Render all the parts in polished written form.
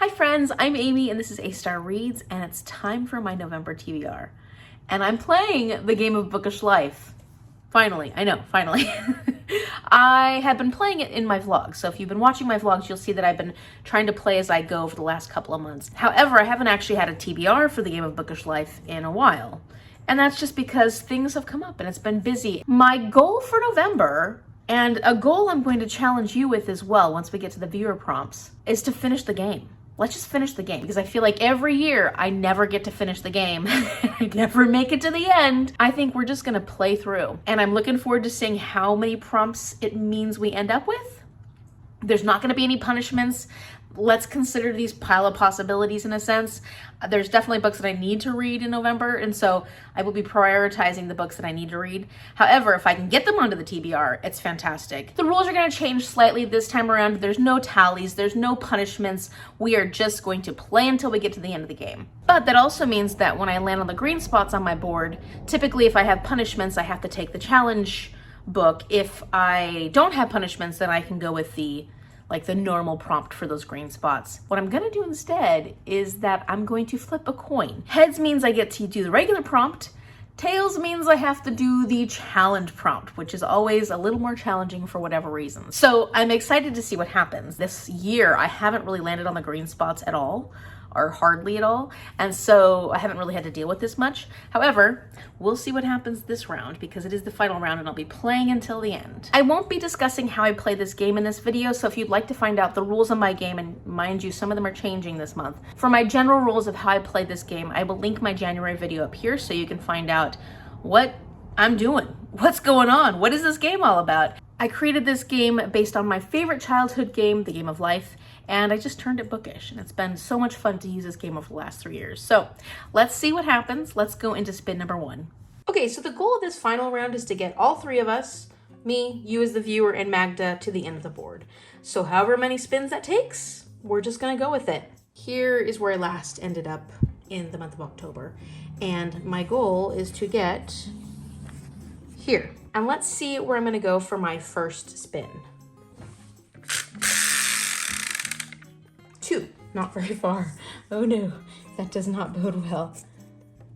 Hi friends, I'm Amy and this is A-Star Reads, and it's time for my November TBR. And I'm playing the game of Bookish Life. Finally, I know, finally. I have been playing it in my vlogs, so if you've been watching my vlogs, you'll see that I've been trying to play as I go for the last couple of months. However, I haven't actually had a TBR for the game of Bookish Life in a while. And that's just because things have come up and it's been busy. My goal for November, and a goal I'm going to challenge you with as well once we get to the viewer prompts, is to finish the game. Let's just finish the game, because I feel like every year I never get to finish the game. I never make it to the end. I think we're just gonna play through. And I'm looking forward to seeing how many prompts it means we end up with. There's not gonna be any punishments. Let's consider these pile of possibilities in a sense. There's definitely books that I need to read in November, and so I will be prioritizing the books that I need to read. However, if I can get them onto the TBR, it's fantastic. The rules are going to change slightly this time around. There's no tallies, there's no punishments. We are just going to play until we get to the end of the game. But that also means that when I land on the green spots on my board, typically if I have punishments, I have to take the challenge book. If I don't have punishments, then I can go with the normal prompt for those green spots. What I'm gonna do instead is that I'm going to flip a coin. Heads means I get to do the regular prompt. Tails means I have to do the challenge prompt, which is always a little more challenging for whatever reason. So I'm excited to see what happens. This year, I haven't really landed on the green spots at all, or hardly at all, and so I haven't really had to deal with this much. However, we'll see what happens this round because it is the final round and I'll be playing until the end. I won't be discussing how I play this game in this video, so if you'd like to find out the rules of my game, and mind you, some of them are changing this month. For my general rules of how I play this game, I will link my January video up here so you can find out what I'm doing. What's going on? What is this game all about? I created this game based on my favorite childhood game, the game of life, and I just turned it bookish, and it's been so much fun to use this game over the last 3 years. So let's see what happens. Let's go into spin number 1. Okay, so the goal of this final round is to get all 3 of us, me, you as the viewer, and Magda, to the end of the board. So however many spins that takes, we're just gonna go with it. Here is where I last ended up in the month of October, and my goal is to get here. And let's see where I'm gonna go for my first spin. 2, not very far. Oh no, that does not bode well.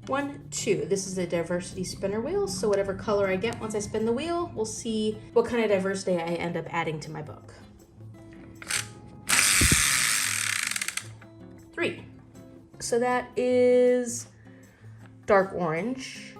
1, 2, this is a diversity spinner wheel, so whatever color I get once I spin the wheel, we'll see what kind of diversity I end up adding to my book. 3, so that is dark orange,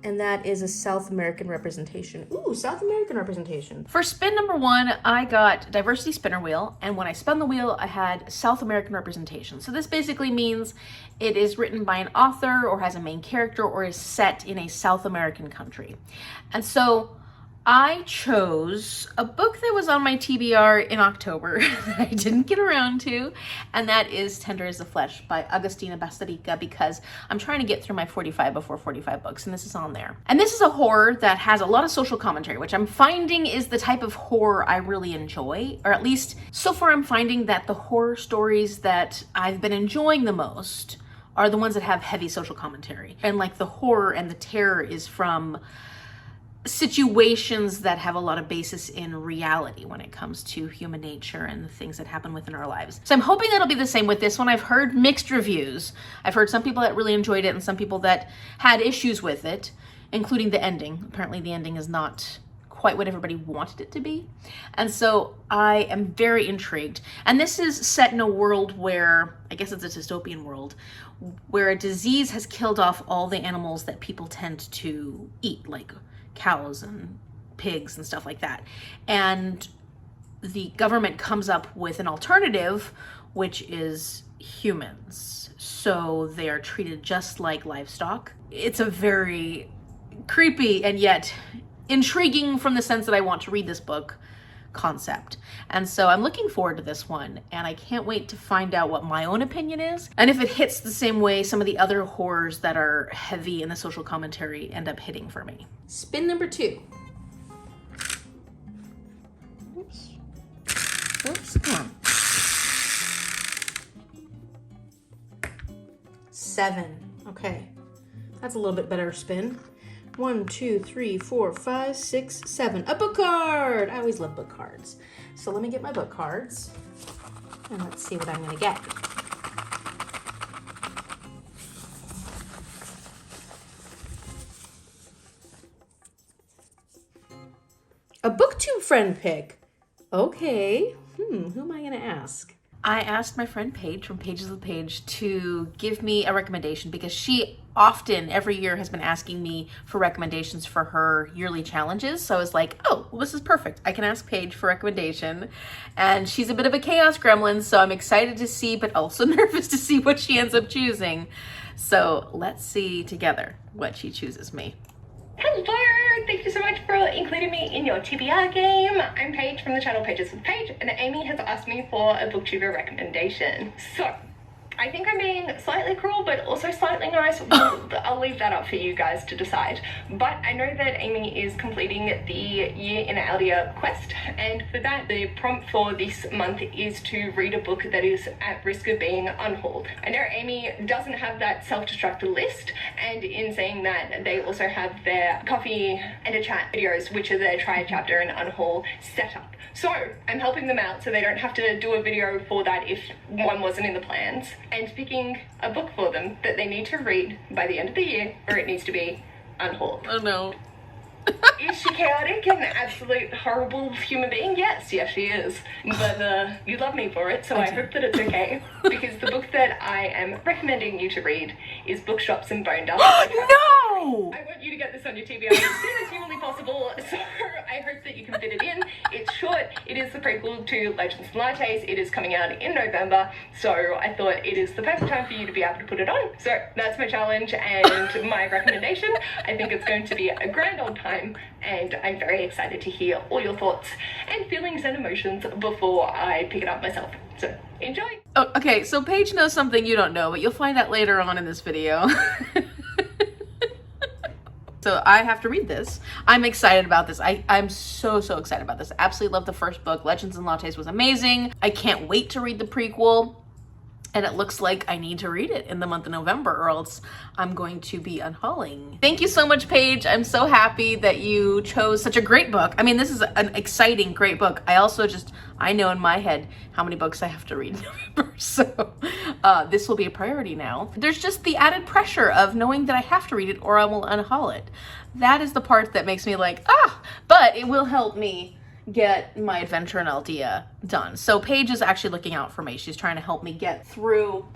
and that is a South American representation. Ooh, South American representation. For spin number 1, I got diversity spinner wheel, and when I spun the wheel, I had South American representation. So this basically means it is written by an author or has a main character or is set in a South American country. And so I chose a book that was on my TBR in October that I didn't get around to, and that is Tender as the Flesh by Augustina Bazterrica, because I'm trying to get through my 45 before 45 books, and this is on there. And this is a horror that has a lot of social commentary, which I'm finding is the type of horror I really enjoy, or at least so far I'm finding that the horror stories that I've been enjoying the most are the ones that have heavy social commentary. And like the horror and the terror is from situations that have a lot of basis in reality when it comes to human nature and the things that happen within our lives. So I'm hoping that'll be the same with this one. I've heard mixed reviews. I've heard some people that really enjoyed it and some people that had issues with it, including the ending. Apparently the ending is not quite what everybody wanted it to be. And so I am very intrigued. And this is set in a world where, I guess it's a dystopian world, where a disease has killed off all the animals that people tend to eat, like cows and pigs and stuff like that. And the government comes up with an alternative, which is humans. So they are treated just like livestock. It's a very creepy and yet intriguing, from the sense that I want to read this book, concept. And so I'm looking forward to this one, and I can't wait to find out what my own opinion is, and if it hits the same way some of the other horrors that are heavy in the social commentary end up hitting for me. Spin number 2. Oops. Oops, come on. 7. Okay, that's a little bit better spin. 1, 2, 3, 4, 5, 6, 7. A book card! I always love book cards. So let me get my book cards and let's see what I'm gonna get. booktube friend pick. Okay, who am I gonna ask? I asked my friend Paige from Pages of the Page to give me a recommendation because she often, every year, has been asking me for recommendations for her yearly challenges. So I was like, oh, well, this is perfect. I can ask Paige for recommendation. And she's a bit of a chaos gremlin, so I'm excited to see, but also nervous to see what she ends up choosing. So let's see together what she chooses me. Hello! Thank you so much for including me in your TBR game. I'm Paige from the channel Pages with Paige, and Amy has asked me for a booktuber recommendation. So, I think I'm being slightly cruel, but also slightly nice. I'll leave that up for you guys to decide. But I know that Amy is completing the Year in Audio quest, and for that, the prompt for this month is to read a book that is at risk of being unhauled. I know Amy doesn't have that self-destruct list, and in saying that, they also have their coffee and a chat videos, which are their try a chapter and unhaul setup. So I'm helping them out so they don't have to do a video for that if one wasn't in the plans, and picking a book for them that they need to read by the end of the year, or it needs to be unhauled. Oh no. Is she chaotic and an absolute horrible human being? Yes, she is. But you love me for it, so I hope that it's okay. Because the book that I am recommending you to read is Bookshops and Bonedust. No! I want you to get this on your TBR as soon as humanly possible, so I hope that you can fit it in. It's short. It is the prequel to Legends and Lattes. It is coming out in November, so I thought it is the perfect time for you to be able to put it on. So that's my challenge and my recommendation. I think it's going to be a grand old time, and I'm very excited to hear all your thoughts and feelings and emotions before I pick it up myself. So enjoy! Oh, okay, so Paige knows something you don't know, but you'll find out later on in this video. So I have to read this. I'm excited about this. I'm so excited about this. Absolutely love the first book. Legends and Lattes was amazing. I can't wait to read the prequel. And it looks like I need to read it in the month of November, or else I'm going to be unhauling. Thank you so much, Paige. I'm so happy that you chose such a great book. I mean, this is an exciting, great book. I know in my head how many books I have to read in November, so this will be a priority now. There's just the added pressure of knowing that I have to read it or I will unhaul it. That is the part that makes me like, but it will help me get my adventure in Aldea done. So Paige is actually looking out for me. She's trying to help me get through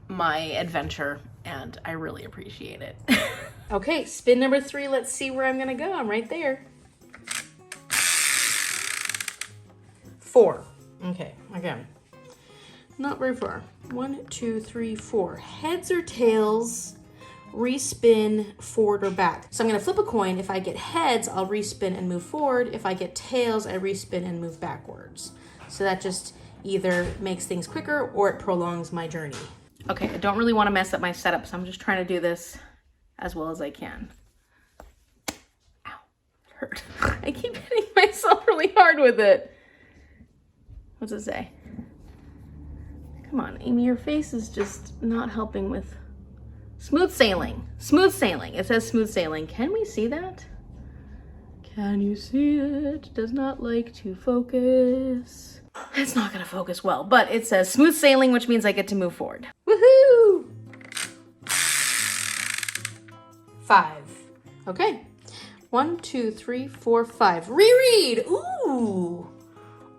my adventure, and I really appreciate it. Okay, spin number 3. Let's see where I'm gonna go. I'm right there. 4. Okay, again, not very far. 1, 2, 3, 4. Heads or tails? Respin, forward or back. So I'm gonna flip a coin. If I get heads, I'll respin and move forward. If I get tails, I respin and move backwards. So that just either makes things quicker or it prolongs my journey. Okay, I don't really want to mess up my setup, so I'm just trying to do this as well as I can. Ow, it hurt. I keep hitting myself really hard with it. What's it say? Come on, Amy, your face is just not helping with smooth sailing. Smooth sailing. It says smooth sailing. Can we see that? Can you see it? Does not like to focus. It's not gonna focus well, but it says smooth sailing, which means I get to move forward. Woohoo! 5. Okay. 1, 2, 3, 4, 5. Reread! Ooh!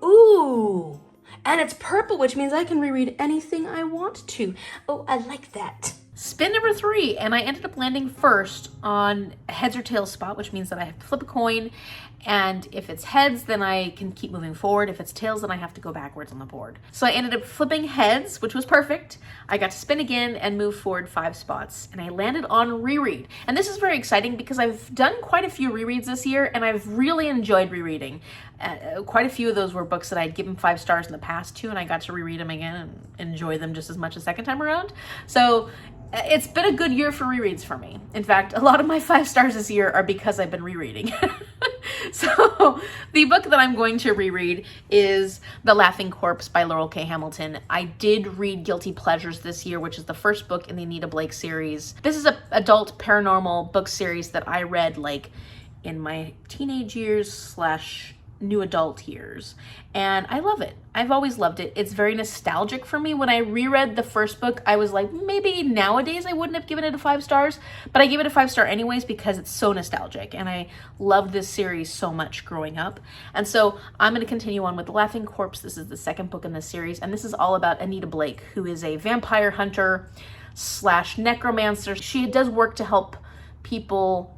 Ooh! And it's purple, which means I can reread anything I want to. Oh, I like that. Spin number 3, and I ended up landing first on a heads or tails spot, which means that I have to flip a coin, and if it's heads, then I can keep moving forward. If it's tails, then I have to go backwards on the board. So I ended up flipping heads, which was perfect. I got to spin again and move forward 5 spots, and I landed on reread. And this is very exciting because I've done quite a few rereads this year, and I've really enjoyed rereading. Quite a few of those were books that I'd given 5 stars in the past too, and I got to reread them again and enjoy them just as much a second time around. So it's been a good year for rereads for me. In fact, a lot of my 5 stars this year are because I've been rereading. So the book that I'm going to reread is The Laughing Corpse by Laurell K. Hamilton. I did read Guilty Pleasures this year, which is the first book in the Anita Blake series. This is an adult paranormal book series that I read like in my teenage years / new adult years, and I love it. I've always loved it. It's very nostalgic for me. When I reread the first book, I was like, maybe nowadays I wouldn't have given it a 5 stars, but I give it a 5 star anyways because it's so nostalgic, and I loved this series so much growing up. And so I'm going to continue on with The Laughing Corpse. This is the second book in this series, and this is all about Anita Blake, who is a vampire hunter / necromancer. She does work to help people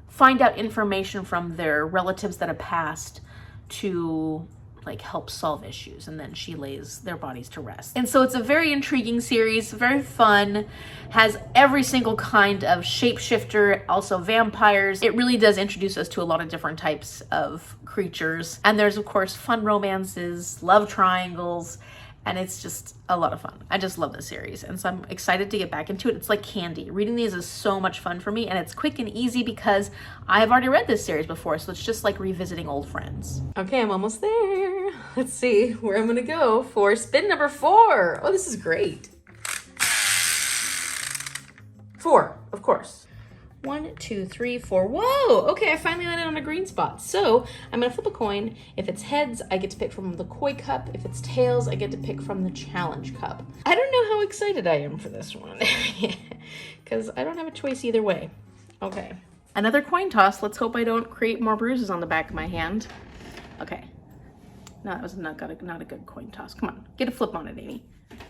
find out information from their relatives that have passed to like help solve issues, and then she lays their bodies to rest. And so it's a very intriguing series, very fun, has every single kind of shapeshifter, also vampires. It really does introduce us to a lot of different types of creatures. And there's of course fun romances, love triangles, and it's just a lot of fun. I just love this series, and so I'm excited to get back into it. It's like candy. Reading these is so much fun for me, and it's quick and easy because I have already read this series before, so it's just like revisiting old friends. Okay, I'm almost there. Let's see where I'm gonna go for spin number 4. Oh, this is great. 4, of course. 1, 2, 3, 4. Whoa! Okay, I finally landed on a green spot. So I'm gonna flip a coin. If it's heads, I get to pick from the koi cup. If it's tails, I get to pick from the challenge cup. I don't know how excited I am for this one because I don't have a choice either way. Okay, another coin toss. Let's hope I don't create more bruises on the back of my hand. Okay, no, that was not a good coin toss. Come on, get a flip on it, Amy.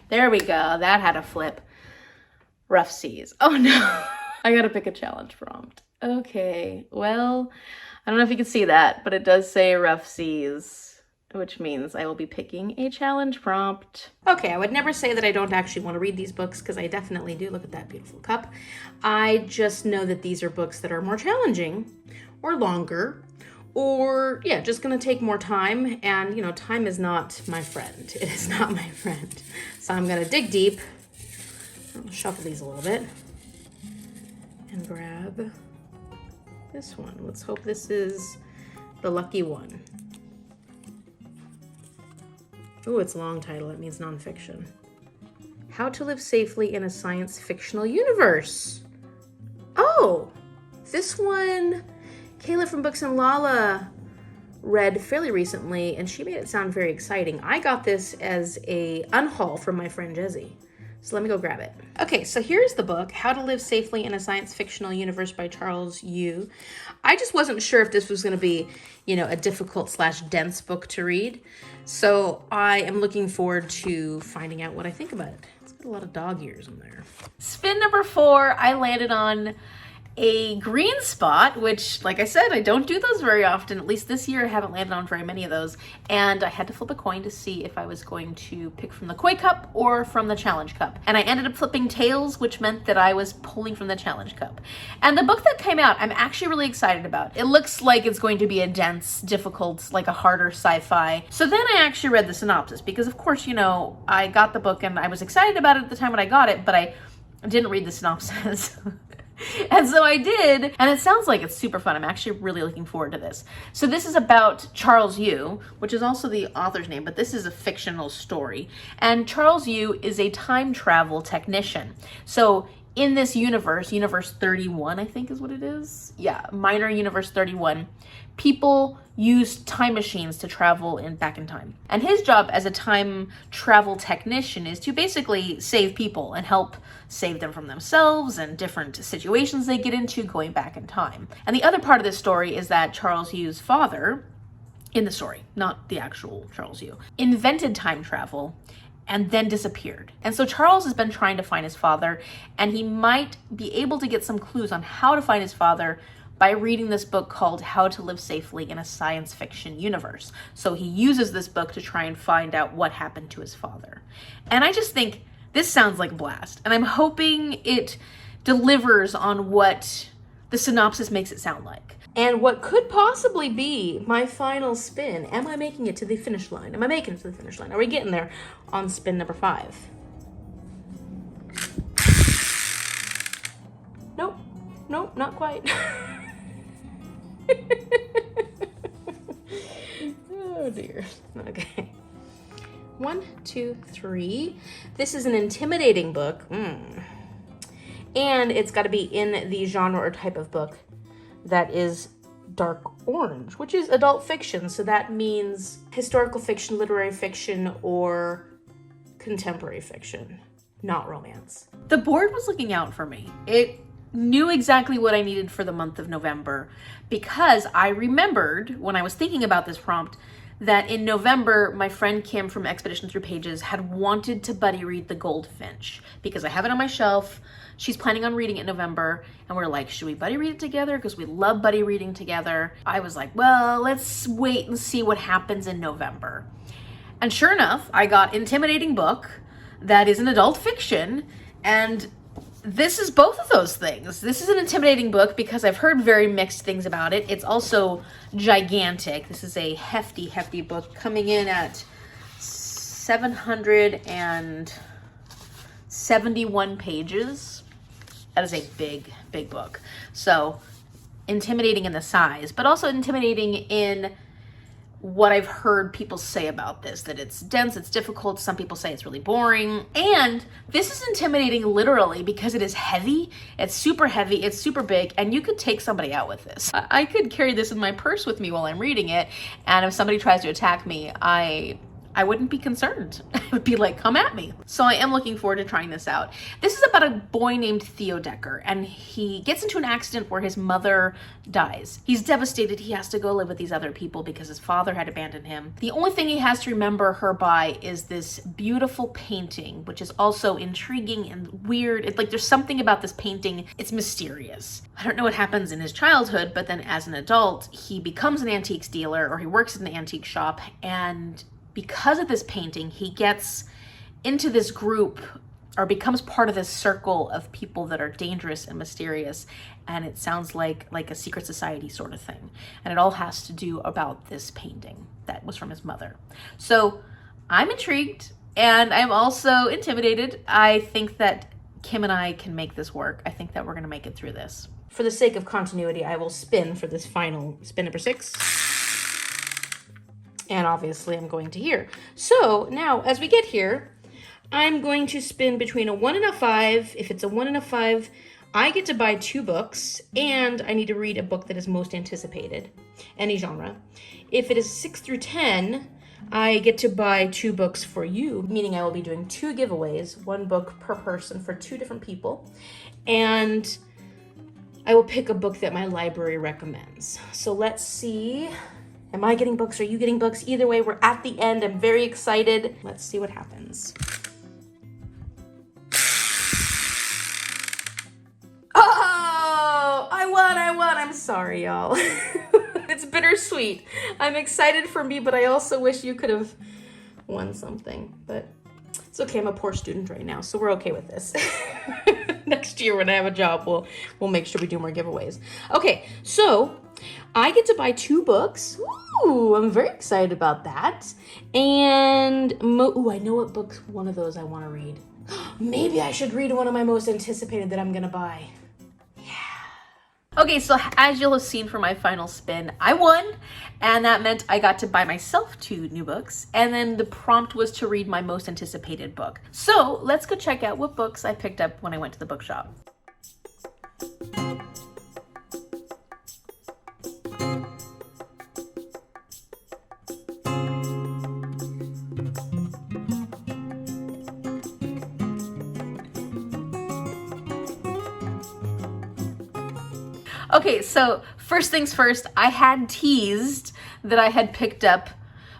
There we go. That had a flip. Rough seas. Oh no. I gotta pick a challenge prompt. Okay, well, I don't know if you can see that, but it does say rough seas, which means I will be picking a challenge prompt. Okay, I would never say that I don't actually want to read these books, because I definitely do. Look at that beautiful cup. I just know that these are books that are more challenging, or longer, or yeah, just gonna take more time, and you know, time is not my friend. It is not my friend. So I'm gonna dig deep. I'll shuffle these a little bit and grab this one. Let's hope this is the lucky one. Oh, it's a long title. That means nonfiction. How to Live Safely in a Science Fictional Universe. Oh, this one Kayla from Books and Lala read fairly recently, and she made it sound very exciting. I got this as a unhaul from my friend Jezzy. So let me go grab it. Okay, so here's the book, How to Live Safely in a Science Fictional Universe by Charles Yu. I just wasn't sure if this was going to be, you know, a difficult / dense book to read. So I am looking forward to finding out what I think about it. It's got a lot of dog ears in there. Spin number 4, I landed on a green spot, which, like I said, I don't do those very often. At least this year I haven't landed on very many of those. And I had to flip a coin to see if I was going to pick from the koi cup or from the challenge cup. And I ended up flipping tails, which meant that I was pulling from the challenge cup. And the book that came out, I'm actually really excited about. It looks like it's going to be a dense, difficult, like a harder sci-fi. So then I actually read the synopsis because, of course, you know, I got the book and I was excited about it at the time when I got it, but I didn't read the synopsis. And so I did, and it sounds like it's super fun. I'm actually really looking forward to this. So this is about Charles Yu, which is also the author's name, but this is a fictional story. And Charles Yu is a time travel technician. So in this universe, Universe 31, I think is what it is. Yeah, Minor Universe 31. People use time machines to travel back in time. And his job as a time travel technician is to basically save people and help save them from themselves and different situations they get into going back in time. And the other part of this story is that Charles Yu's father, in the story, not the actual Charles Yu, invented time travel and then disappeared. And so Charles has been trying to find his father, and he might be able to get some clues on how to find his father by reading this book called How to Live Safely in a Science Fiction Universe. So he uses this book to try and find out what happened to his father. And I just think this sounds like a blast, and I'm hoping it delivers on what the synopsis makes it sound like. And what could possibly be my final spin. Am I making it to the finish line? Am I making it to the finish line? Are we getting there on spin number 5? Nope. Nope, not quite. Oh dear. Okay. 1, 2, 3. This is an intimidating book. And it's got to be in the genre or type of book that is dark orange, which is adult fiction. So that means historical fiction, literary fiction, or contemporary fiction, not romance. The board was looking out for me. It knew exactly what I needed for the month of November, because I remembered when I was thinking about this prompt that in November, my friend Kim from Expedition Through Pages had wanted to buddy read The Goldfinch, because I have it on my shelf. She's planning on reading it in November, and we're like, should we buddy read it together? Because we love buddy reading together. I was like, well, let's wait and see what happens in November. And sure enough, I got Intimidating Book that is an adult fiction, and this is both of those things. This is an intimidating book because I've heard very mixed things about it. It's also gigantic. This is a hefty, hefty book coming in at 771 pages. That is a big, big book. So intimidating in the size, but also intimidating in what I've heard people say about this, that it's dense, it's difficult. Some people say it's really boring. And this is intimidating literally because it is heavy. It's super heavy, it's super big, and you could take somebody out with this. I could carry this in my purse with me while I'm reading it, and if somebody tries to attack me, I wouldn't be concerned. I would be like, come at me. So I am looking forward to trying this out. This is about a boy named Theo Decker, and he gets into an accident where his mother dies. He's devastated. He has to go live with these other people because his father had abandoned him. The only thing he has to remember her by is this beautiful painting, which is also intriguing and weird. It's like there's something about this painting. It's mysterious. I don't know what happens in his childhood, but then as an adult, he becomes an antiques dealer, or he works in an antique shop, and because of this painting, he gets into this group, or becomes part of this circle of people that are dangerous and mysterious, and it sounds like a secret society sort of thing. And it all has to do about this painting that was from his mother. So I'm intrigued, and I'm also intimidated. I think that Kim and I can make this work. I think that we're gonna make it through this. For the sake of continuity, I will spin for this final spin number 6. And obviously I'm going to here. So now as we get here, I'm going to spin between a 1 and a 5. If it's a 1 and a 5, I get to buy 2 books, and I need to read a book that is most anticipated, any genre. If it is 6 through 10, I get to buy 2 books for you, meaning I will be doing 2 giveaways, 1 book per person for 2 different people. And I will pick a book that my library recommends. So let's see. Am I getting books? Are you getting books? Either way, we're at the end. I'm very excited. Let's see what happens. Oh, I won. I'm sorry, y'all. It's bittersweet. I'm excited for me, but I also wish you could have won something. But it's okay. I'm a poor student right now, so we're okay with this. Next year when I have a job, we'll make sure we do more giveaways. Okay, so I get to buy 2 books. Ooh, I'm very excited about that. And, I know what books, one of those I want to read. Maybe I should read one of my most anticipated that I'm going to buy. Yeah. Okay, so as you'll have seen from my final spin, I won. And that meant I got to buy myself 2 new books. And then the prompt was to read my most anticipated book. So let's go check out what books I picked up when I went to the bookshop. Okay, so first things first, I had teased that I had picked up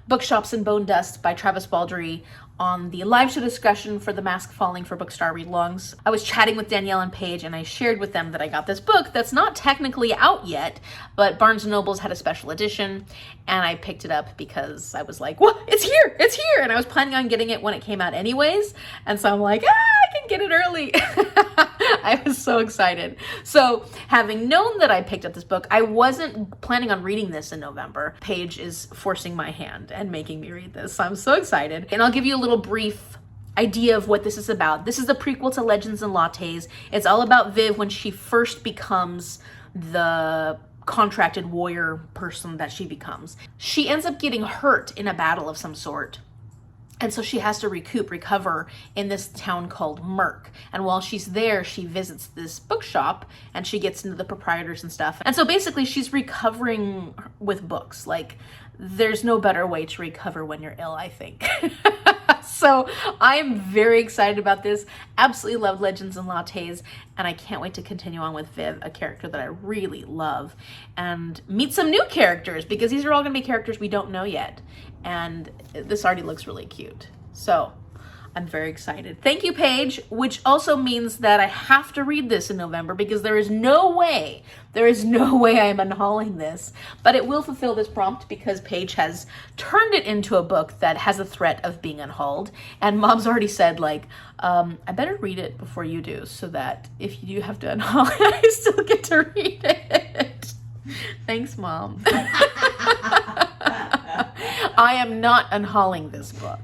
Bookshops and Bonedust by Travis Baldree on the live show discussion for The Mask Falling for Bookstar Read-Alongs. I was chatting with Danielle and Paige, and I shared with them that I got this book that's not technically out yet, but Barnes & Noble's had a special edition, and I picked it up because I was like, what? It's here! It's here! And I was planning on getting it when it came out anyways, and so I'm like, I can get it early. I was so excited. So having known that I picked up this book, I wasn't planning on reading this in November. Paige is forcing my hand and making me read this, so I'm so excited. And I'll give you a little brief idea of what this is about. This is the prequel to Legends and Lattes. It's all about Viv when she first becomes the contracted warrior person that she becomes. She ends up getting hurt in a battle of some sort. And so she has to recover in this town called Merk. And while she's there, she visits this bookshop and she gets into the proprietors and stuff. And so basically she's recovering with books. Like, there's no better way to recover when you're ill, I think. So I'm very excited about this. Absolutely loved Legends and Lattes, and I can't wait to continue on with Viv, a character that I really love, and meet some new characters, because these are all going to be characters we don't know yet, and this already looks really cute. So I'm very excited. Thank you, Paige, which also means that I have to read this in November, because there is no way I'm unhauling this, but it will fulfill this prompt because Paige has turned it into a book that has a threat of being unhauled. And Mom's already said, like, I better read it before you do, so that if you do have to unhaul it, I still get to read it. Thanks, Mom. I am not unhauling this book.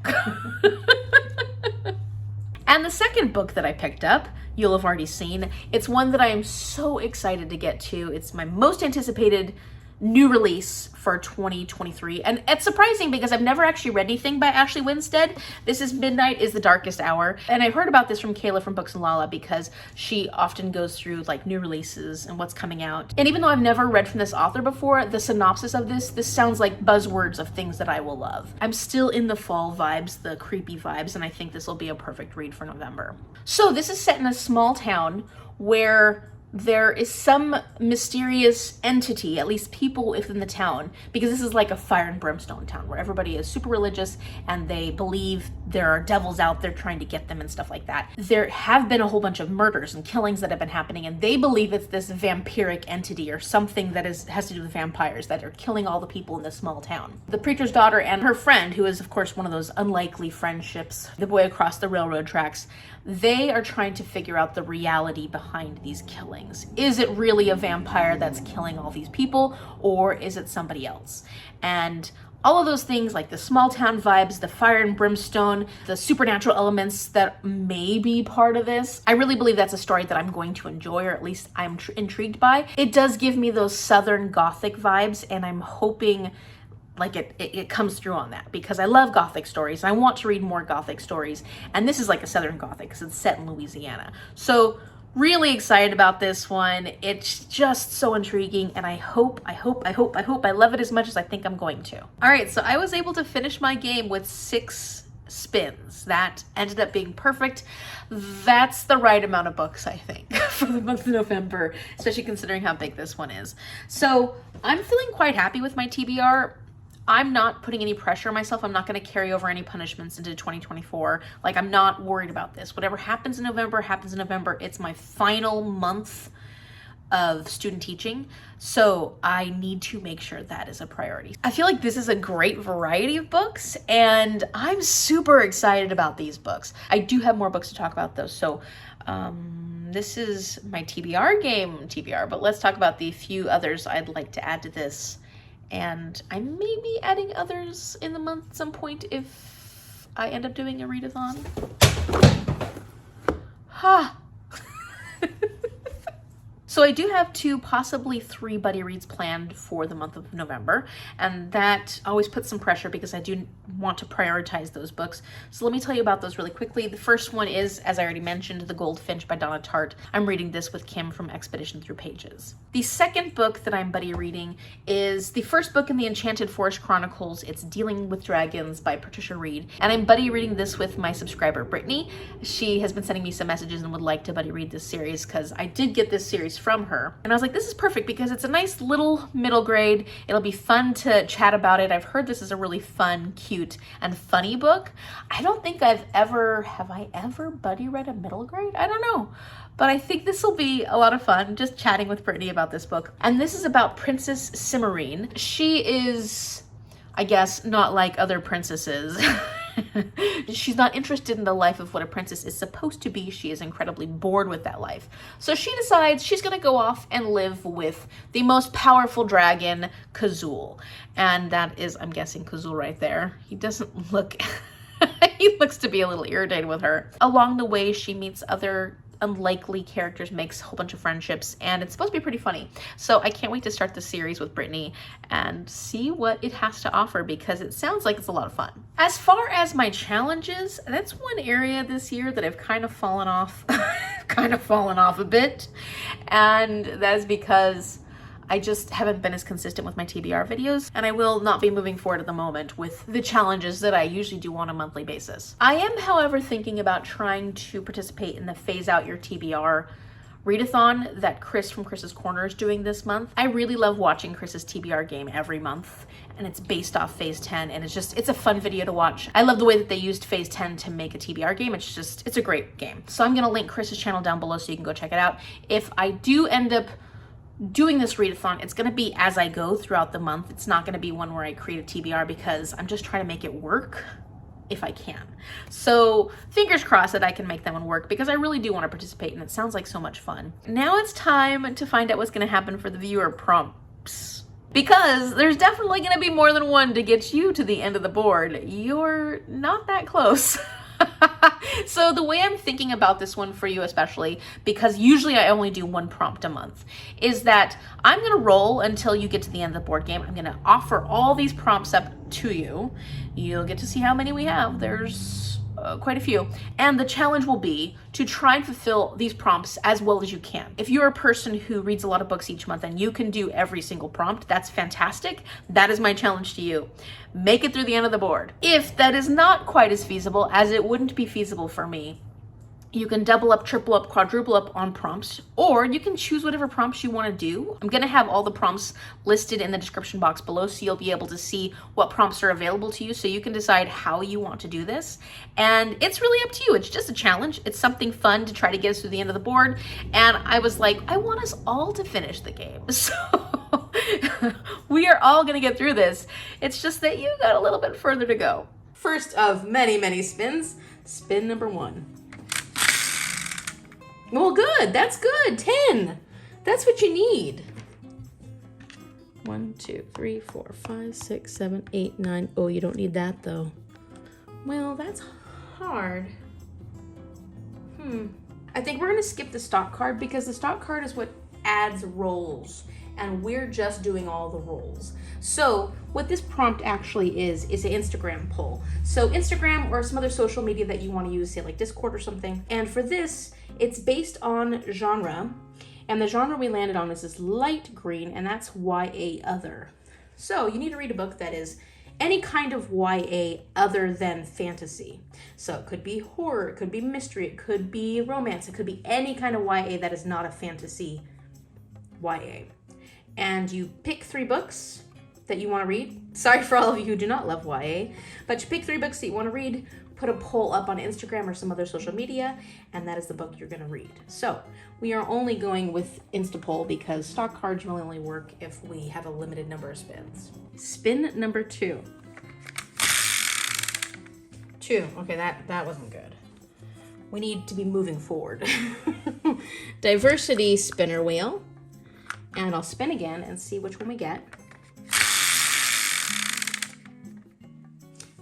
And the second book that I picked up, you'll have already seen. It's one that I am so excited to get to. It's my most anticipated new release for 2023. And it's surprising because I've never actually read anything by Ashley Winstead. This is Midnight is the Darkest Hour. And I heard about this from Kayla from Books and Lala, because she often goes through like new releases and what's coming out. And even though I've never read from this author before, the synopsis of this sounds like buzzwords of things that I will love. I'm still in the fall vibes, the creepy vibes, and I think this will be a perfect read for November. So this is set in a small town where there is some mysterious entity, at least people within the town, because this is like a fire and brimstone town where everybody is super religious and they believe there are devils out there trying to get them and stuff like that. There have been a whole bunch of murders and killings that have been happening, and they believe it's this vampiric entity or something that has to do with vampires that are killing all the people in this small town. The preacher's daughter and her friend, who is of course one of those unlikely friendships, the boy across the railroad tracks, they are trying to figure out the reality behind these killings. Is it really a vampire that's killing all these people, or is it somebody else? And all of those things, like the small town vibes, the fire and brimstone, the supernatural elements that may be part of this, I really believe that's a story that I'm going to enjoy, or at least I'm intrigued by. It does give me those Southern Gothic vibes, and I'm hoping like it comes through on that, because I love Gothic stories. I want to read more Gothic stories, and this is like a Southern Gothic because it's set in Louisiana. So really excited about this one. It's just so intriguing, and I hope I love it as much as I think I'm going to. All right, so I was able to finish my game with 6 spins. That ended up being perfect. That's the right amount of books, I think, for the month of November, especially considering how big this one is. So I'm feeling quite happy with my TBR. I'm not putting any pressure on myself. I'm not going to carry over any punishments into 2024. Like, I'm not worried about this. Whatever happens in November, happens in November. It's my final month of student teaching, so I need to make sure that is a priority. I feel like this is a great variety of books, and I'm super excited about these books. I do have more books to talk about though, so this is my TBR, but let's talk about the few others I'd like to add to this. And I may be adding others in the month at some point if I end up doing a readathon. Ha! So I do have 2, possibly 3 buddy reads planned for the month of November, and that always puts some pressure because I do want to prioritize those books. So let me tell you about those really quickly. The first one is, as I already mentioned, The Goldfinch by Donna Tartt. I'm reading this with Kim from Expedition Through Pages. The second book that I'm buddy reading is the first book in the Enchanted Forest Chronicles. It's Dealing with Dragons by Patricia Wrede, and I'm buddy reading this with my subscriber Brittany. She has been sending me some messages and would like to buddy read this series because I did get this series from her, and I was like, this is perfect because it's a nice little middle grade. It'll be fun to chat about it. I've heard this is a really fun, cute, and funny book. I don't think have I ever buddy read a middle grade? I don't know, but I think this will be a lot of fun just chatting with Brittany about this book. And this is about Princess Cimarine. She is, I guess, not like other princesses. She's not interested in the life of what a princess is supposed to be. She is incredibly bored with that life. So she decides she's gonna go off and live with the most powerful dragon, Kazul. And that is, I'm guessing, Kazul right there. He doesn't look, he looks to be a little irritated with her. Along the way, she meets other unlikely characters makes a whole bunch of friendships, and it's supposed to be pretty funny. So I can't wait to start the series with Brittany and see what it has to offer, because it sounds like it's a lot of fun. As far as my challenges, that's one area this year that I've kind of fallen off, a bit. And that is because I just haven't been as consistent with my TBR videos, and I will not be moving forward at the moment with the challenges that I usually do on a monthly basis. I am, however, thinking about trying to participate in the Phase Out Your TBR readathon that Chris from Chris's Corner is doing this month. I really love watching Chris's TBR game every month, and it's based off Phase 10, and it's a fun video to watch. I love the way that they used Phase 10 to make a TBR game. It's a great game. So I'm gonna link Chris's channel down below so you can go check it out. If I do end up doing this readathon, it's going to be as I go throughout the month. It's not going to be one where I create a TBR, because I'm just trying to make it work if I can. So fingers crossed that I can make that one work, because I really do want to participate, and it sounds like so much fun. Now it's time to find out what's going to happen for the viewer prompts, because there's definitely going to be more than one to get you to the end of the board. You're not that close. So the way I'm thinking about this one for you especially, because usually I only do one prompt a month, is that I'm going to roll until you get to the end of the board game. I'm going to offer all these prompts up to you. You'll get to see how many we have. There's quite a few. And the challenge will be to try and fulfill these prompts as well as you can. If you're a person who reads a lot of books each month and you can do every single prompt, that's fantastic. That is my challenge to you. Make it through the end of the board. If that is not quite as feasible, as it wouldn't be feasible for me, you can double up, triple up, quadruple up on prompts, or you can choose whatever prompts you want to do. I'm going to have all the prompts listed in the description box below, so you'll be able to see what prompts are available to you, so you can decide how you want to do this. And it's really up to you. It's just a challenge. It's something fun to try to get us through the end of the board. And I was like, I want us all to finish the game. So we are all going to get through this. It's just that you got a little bit further to go. First of many, many spins, spin number 1. Well, good. That's good. 10. That's what you need. 1, 2, 3, 4, 5, 6, 7, 8, 9. Oh, you don't need that though. Well, that's hard. I think we're going to skip the stock card, because the stock card is what adds rolls, and we're just doing all the rolls. So what this prompt actually is an Instagram poll. So Instagram or some other social media that you want to use, say like Discord or something. And for this, it's based on genre, and the genre we landed on is this light green, and that's YA other. So you need to read a book that is any kind of YA other than fantasy. So it could be horror, it could be mystery, it could be romance, it could be any kind of YA that is not a fantasy YA. And you pick 3 books that you want to read. Sorry for all of you who do not love YA, but you pick 3 books that you want to read, put a poll up on Instagram or some other social media, and that is the book you're going to read. So we are only going with Instapoll, because stock cards will only work if we have a limited number of spins. Spin number 2. 2. Okay, that wasn't good. We need to be moving forward. Diversity spinner wheel. And I'll spin again and see which one we get.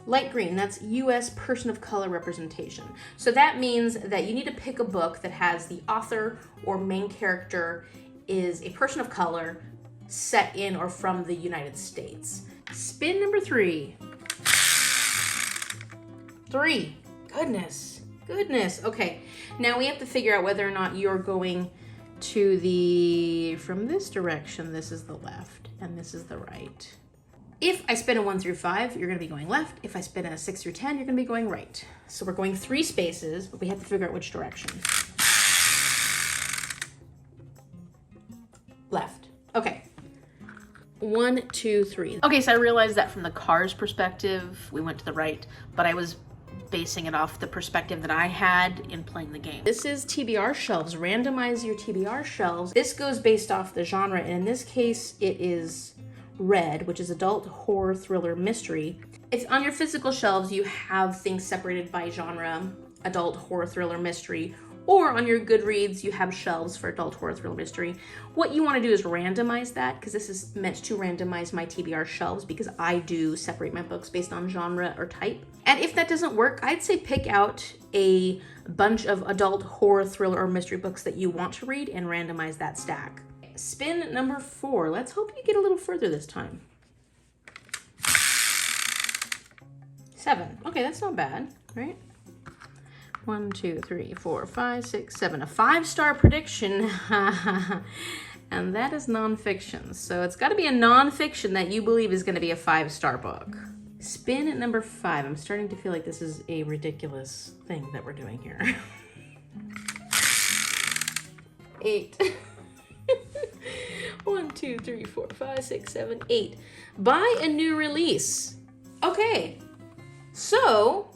Light green, that's U.S. person of color representation. So that means that you need to pick a book that has the author or main character is a person of color set in or from the United States. Spin number 3. 3. Goodness. Okay, now we have to figure out whether or not you're going to from this direction, this is the left, and this is the right. If I spin a 1 through 5, you're going to be going left. If I spin a 6 through 10, you're going to be going right. So we're going 3 spaces, but we have to figure out which direction. Left. Okay. 1, 2, 3. Okay, so I realized that from the car's perspective, we went to the right, but I was basing it off the perspective that I had in playing the game. This is TBR shelves. Randomize your TBR shelves. This goes based off the genre, and in this case, it is Wrede, which is adult horror thriller mystery. If on your physical shelves you have things separated by genre, adult horror thriller mystery, or on your Goodreads, you have shelves for adult horror, thriller, mystery. What you want to do is randomize that, because this is meant to randomize my TBR shelves, because I do separate my books based on genre or type. And if that doesn't work, I'd say pick out a bunch of adult horror, thriller, or mystery books that you want to read and randomize that stack. Spin number 4. Let's hope you get a little further this time. 7. Okay, that's not bad, right? 1, 2, 3, 4, 5, 6, 7. A 5-star prediction. And that is nonfiction. So it's got to be a nonfiction that you believe is going to be a 5-star book. Spin number 5. I'm starting to feel like this is a ridiculous thing that we're doing here. 8. 1, 2, 3, 4, 5, 6, 7, 8. Buy a new release. Okay. So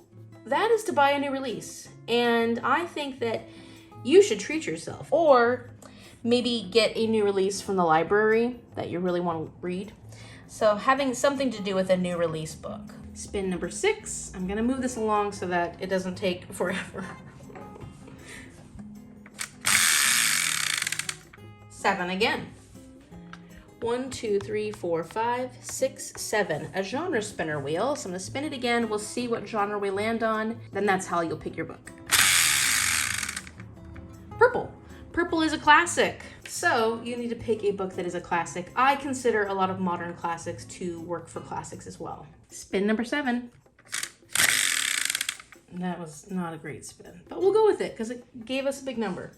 that is to buy a new release. And I think that you should treat yourself, or maybe get a new release from the library that you really want to read. So having something to do with a new release book. Spin number 6. I'm gonna move this along so that it doesn't take forever. 7 again. 1, 2, 3, 4, 5, 6, 7. A genre spinner wheel. So I'm gonna spin it again. We'll see what genre we land on. Then that's how you'll pick your book. Purple. Purple is a classic. So you need to pick a book that is a classic. I consider a lot of modern classics to work for classics as well. Spin number 7. That was not a great spin, but we'll go with it because it gave us a big number.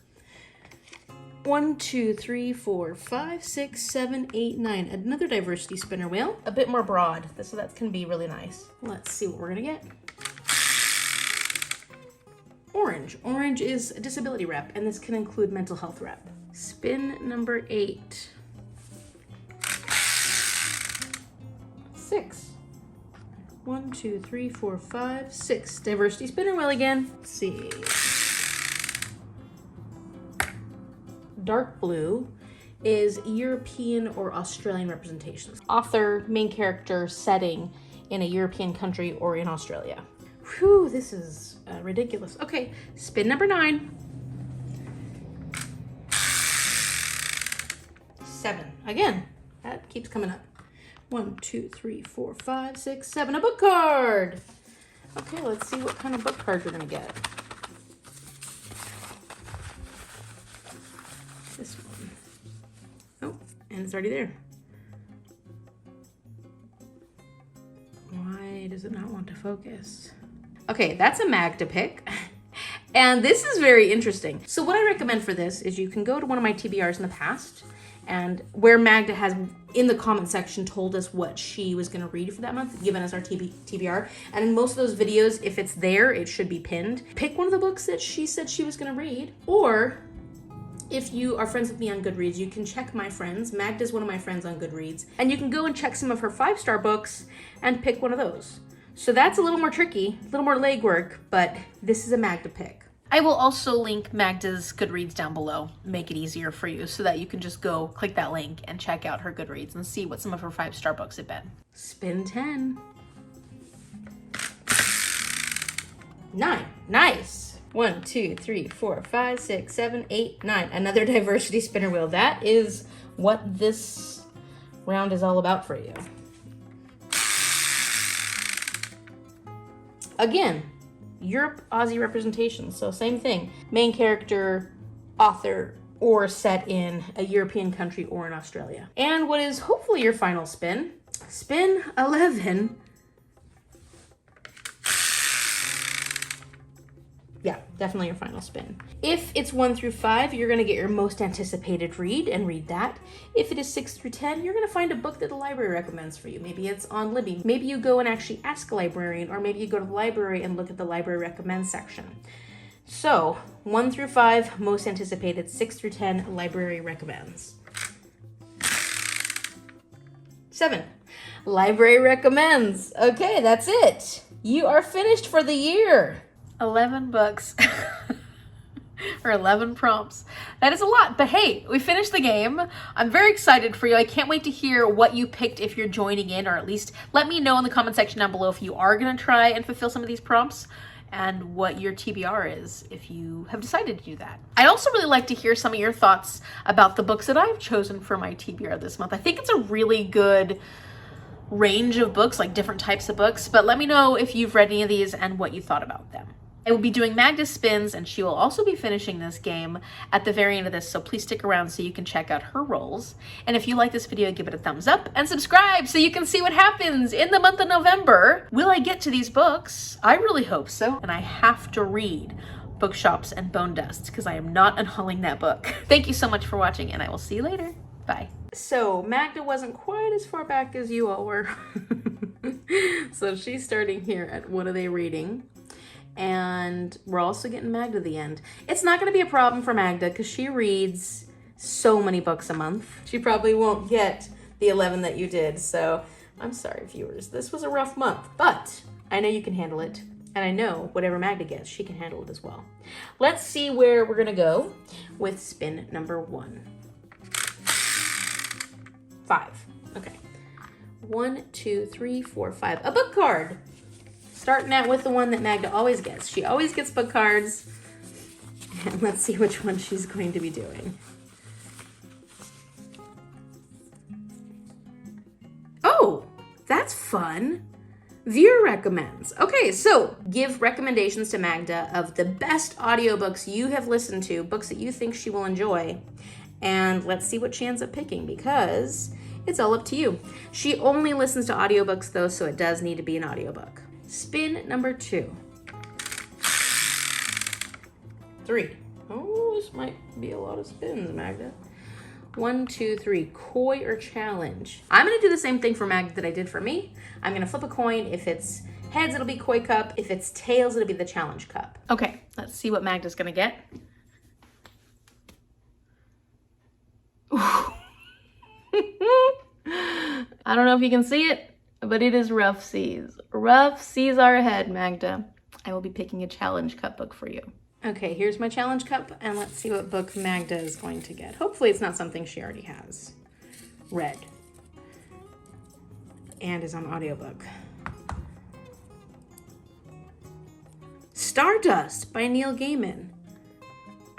1, 2, 3, 4, 5, 6, 7, 8, 9. Another diversity spinner wheel. A bit more broad, so that can be really nice. Let's see what we're gonna get. Orange. Orange is a disability rep, and this can include mental health rep. Spin number 8. 6. 1, 2, 3, 4, 5, 6. Diversity spinner wheel again. Let's see. Dark blue is European or Australian representations. Author, main character, setting in a European country or in Australia. Whew, this is ridiculous. Okay, spin number 9. 7. Again, that keeps coming up. 1, 2, 3, 4, 5, 6, 7. A book card. Okay, let's see what kind of book card you're gonna get. This one. Oh, and it's already there. Why does it not want to focus? Okay, that's a Magda pick. And this is very interesting. So what I recommend for this is you can go to one of my TBRs in the past, and where Magda has in the comment section told us what she was going to read for that month, given us our TBR. And in most of those videos, if it's there, it should be pinned. Pick one of the books that she said she was going to read, or if you are friends with me on Goodreads, you can check my friends. Magda's one of my friends on Goodreads, and you can go and check some of her 5-star books and pick one of those. So that's a little more tricky, a little more legwork, but this is a Magda pick. I will also link Magda's Goodreads down below, make it easier for you so that you can just go click that link and check out her Goodreads and see what some of her 5-star books have been. Spin 10. 9. Nice. 1, 2, 3, 4, 5, 6, 7, 8, 9. Another diversity spinner wheel. That is what this round is all about for you. Again, Europe, Aussie representation. So same thing. Main character, author, or set in a European country or in Australia. And what is hopefully your final spin, spin 11. Yeah, definitely your final spin. If it's 1 through 5, you're gonna get your most anticipated read and read that. If it is 6 through 10, you're gonna find a book that the library recommends for you. Maybe it's on Libby. Maybe you go and actually ask a librarian, or maybe you go to the library and look at the library recommends section. So 1 through 5, most anticipated. 6 through 10, library recommends. 7, library recommends. Okay, that's it. You are finished for the year. 11 books or 11 prompts. That is a lot, but hey, we finished the game. I'm very excited for you. I can't wait to hear what you picked if you're joining in, or at least let me know in the comment section down below if you are gonna try and fulfill some of these prompts. and what your TBR is if you have decided to do that. I'd also really like to hear some of your thoughts about the books that I've chosen for my TBR this month. I think it's a really good range of books, like different types of books, but let me know if you've read any of these and what you thought about them. I will be doing Magda spins, and she will also be finishing this game at the very end of this, so please stick around so you can check out her rolls. And if you like this video, give it a thumbs up and subscribe so you can see what happens in the month of November. Will I get to these books? I really hope so, and I have to read Bookshops and Bonedust because I am not unhauling that book. Thank you so much for watching, and I will see you later. Bye. So Magda wasn't quite as far back as you all were. So she's starting here at What Are They Reading? And we're also getting Magda to the end. It's not going to be a problem for Magda because she reads so many books a month. She probably won't get the 11 that you did. So I'm sorry, viewers. This was a rough month, but I know you can handle it. And I know whatever Magda gets, she can handle it as well. Let's see where we're going to go with spin number 1. 5. Okay. 1, 2, 3, 4, 5. A book card. Starting out with the one that Magda always gets. She always gets book cards. And let's see which one she's going to be doing. Oh, that's fun. Viewer recommends. Okay, so give recommendations to Magda of the best audiobooks you have listened to, books that you think she will enjoy. And let's see what she ends up picking because it's all up to you. She only listens to audiobooks though, so it does need to be an audiobook. Spin number 2. 3. Oh, this might be a lot of spins, Magda. 1, 2, 3. Koi or challenge? I'm going to do the same thing for Magda that I did for me. I'm going to flip a coin. If it's heads, it'll be Koi cup. If it's tails, it'll be the challenge cup. Okay, let's see what Magda's going to get. I don't know if you can see it, but it is rough seas. Rough seas are ahead, Magda. I will be picking a challenge cup book for you. Okay, here's my challenge cup, and let's see what book Magda is going to get. Hopefully it's not something she already has read and is on audiobook. Stardust by Neil Gaiman.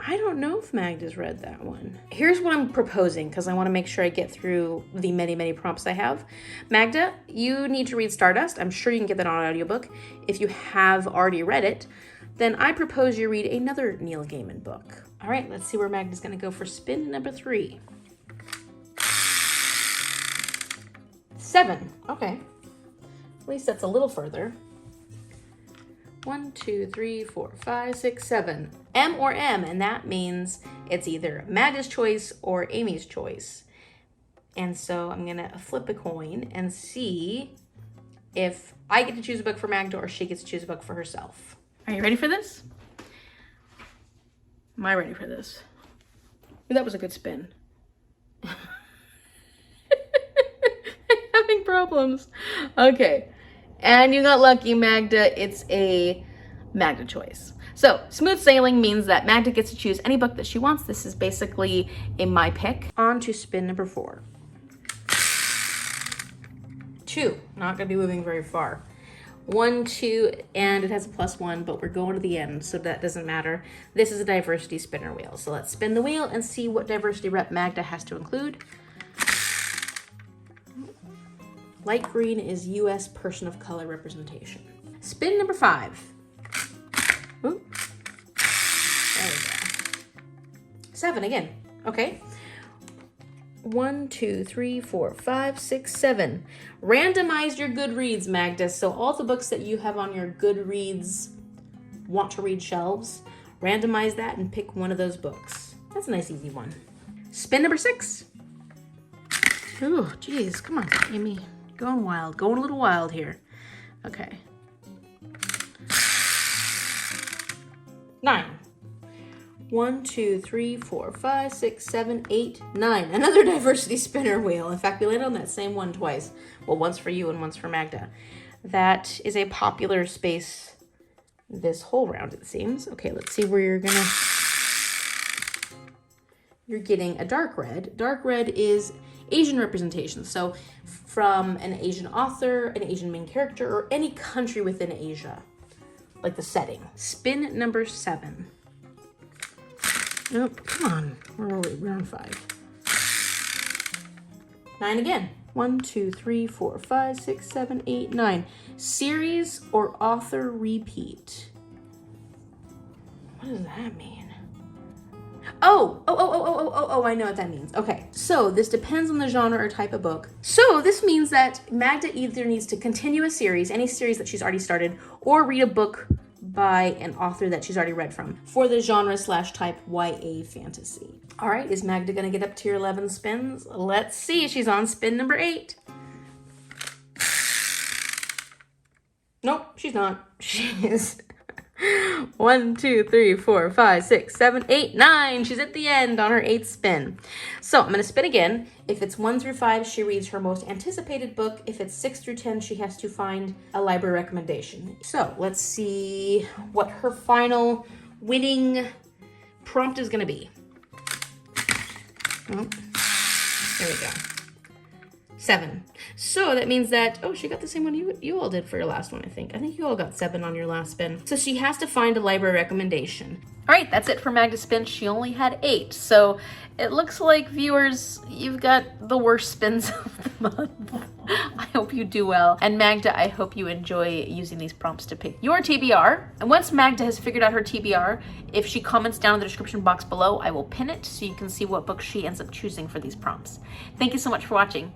I don't know if Magda's read that one. Here's what I'm proposing because I want to make sure I get through the many, many prompts I have. Magda, you need to read Stardust. I'm sure you can get that on audiobook. If you have already read it, then I propose you read another Neil Gaiman book. All right, let's see where Magda's going to go for spin number 3. 7. Okay. At least that's a little further. 1, 2, 3, 4, 5, 6, 7. M or M, and that means it's either Magda's choice or Amy's choice. And so I'm gonna flip a coin and see if I get to choose a book for Magda or she gets to choose a book for herself. Are you ready for this? Am I ready for this? That was a good spin. Having problems. Okay. And you got lucky, Magda. It's a Magda choice. So smooth sailing means that Magda gets to choose any book that she wants. This is basically a my pick. On to spin number 4. 2. Not going to be moving very far. 1, 2, and it has a +1, but we're going to the end, so that doesn't matter. This is a diversity spinner wheel. So let's spin the wheel and see what diversity rep Magda has to include. Light green is U.S. person of color representation. Spin number 5. Ooh. There we go. 7 again. Okay. 1, 2, 3, 4, 5, 6, 7. Randomize your Goodreads, Magda. So all the books that you have on your Goodreads want to read shelves, randomize that and pick one of those books. That's a nice easy one. Spin number 6. Oh, geez. Come on, Amy. Going wild. Going a little wild here. Okay. 9. 1, 2, 3, 4, 5, 6, 7, 8, 9. Another diversity spinner wheel. In fact, we landed on that same one twice. Well, once for you and once for Magda. That is a popular space this whole round, it seems. Okay, let's see where you're gonna... You're getting a dark red. Dark red is Asian representation. So from an Asian author, an Asian main character, or any country within Asia. like the setting. Spin number 7. Nope, come on. Where are we? We're on 5. 9 again. 1, 2, 3, 4, 5, 6, 7, 8, 9. Series or author repeat. What does that mean? Oh, I know what that means. Okay, so this depends on the genre or type of book. So this means that Magda either needs to continue a series, any series that she's already started, or read a book by an author that she's already read from for the genre / type YA fantasy. All right, is Magda gonna get up to your 11 spins? Let's see, she's on spin number 8. Nope, she's not. She is 1, 2, 3, 4, 5, 6, 7, 8, 9. She's at the end on her 8th spin. So I'm going to spin again. If it's 1 through 5, she reads her most anticipated book. If it's 6 through 10, she has to find a library recommendation. So let's see what her final winning prompt is going to be. Oh, there we go. 7. So that means that, oh, she got the same one you all did for your last one, I think. I think you all got 7 on your last spin. So she has to find a library recommendation. All right, that's it for Magda's spin. She only had 8. So it looks like, viewers, you've got the worst spins of the month. I hope you do well. And Magda, I hope you enjoy using these prompts to pick your TBR. And once Magda has figured out her TBR, if she comments down in the description box below, I will pin it so you can see what book she ends up choosing for these prompts. Thank you so much for watching.